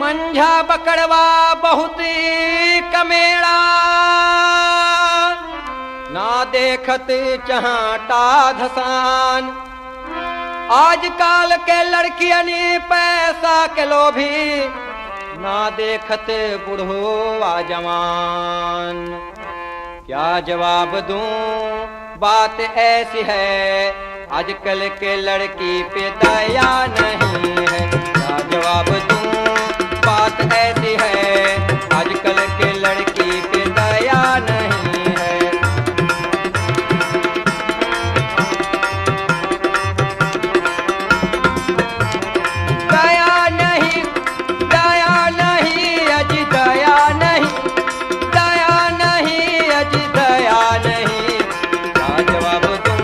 मंझा बकड़वा बहुत कमेड़ा, ना देखत चहाटा धसान। आजकल के लड़कियनी पैसा के लोभी, ना देखत बूढ़ो जवान। क्या जवाब दूं, बात ऐसी है, आजकल के लड़की पे दया नहीं है। क्या जवाब दूं, बात ऐसी है, आजकल के लड़की पे दया नहीं है। दया नहीं, दया नहीं, अजी दया नहीं, दया नहीं, अजी दया नहीं। क्या जवाब दूं,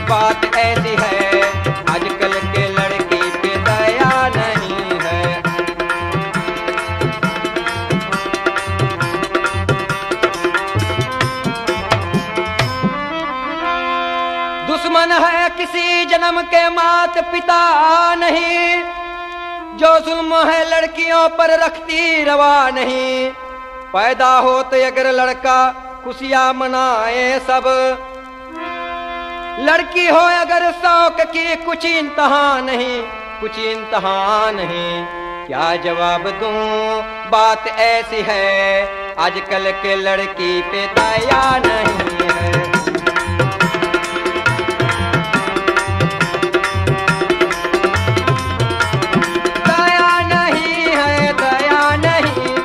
बात ऐसी है, आजकल के लड़की पे दया नहीं है। दुश्मन है किसी जन्म के मात पिता नहीं, जो जुल्म है लड़कियों पर रखती रवा नहीं। पैदा होते अगर लड़का खुशियां मनाए सब, लड़की हो अगर शौक की कुछ इंतहा नहीं, कुछ इंतहा नहीं। क्या जवाब दूं, बात ऐसी है, आजकल के लड़की पे दया नहीं है। दया नहीं है, दया नहीं,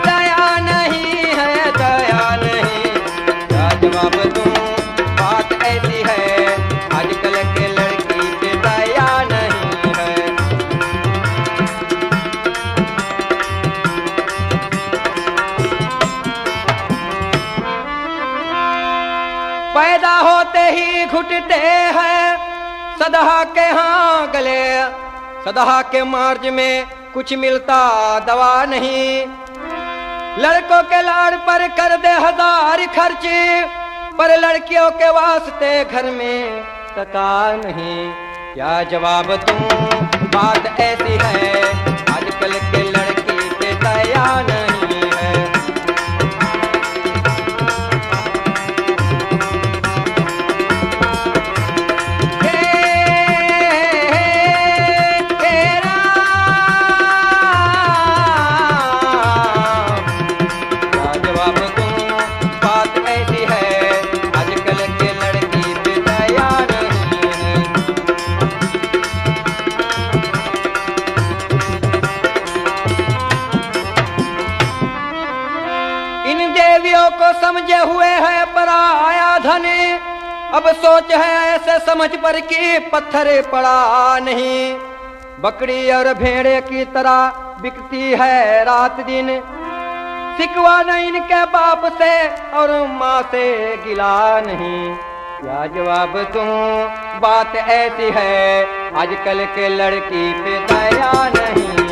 दया नहीं है, दया नहीं। क्या जवाब दूं, बात ऐसी है, आजकल के लड़की पे दया नहीं है। पैदा होते ही घुटते हैं सदा के हाँ गले, सदा के मार्ज में कुछ मिलता दवा नहीं। लड़कों के लाड़ पर कर दे हजार खर्च, पर लड़कियों के वास्ते घर में टका नहीं। क्या जवाब दूं, बात ऐसी है, आजकल के लड़की पे दया नहीं है। क्या जवाब दूं, बात ऐसी है, आजकल के लड़की पे दया नहीं है। इन देवियों को समझे हुए है पराया धन, अब सोच है ऐसे समझ पर कि पत्थर पड़ा नहीं। बकरी और भेड़े की तरह बिकती है रात दिन, सिकवा नहीं इनके बाप से और माँ से गिला नहीं। क्या जवाब दूं, बात ऐसी है, आजकल के लड़की पे दया नहीं।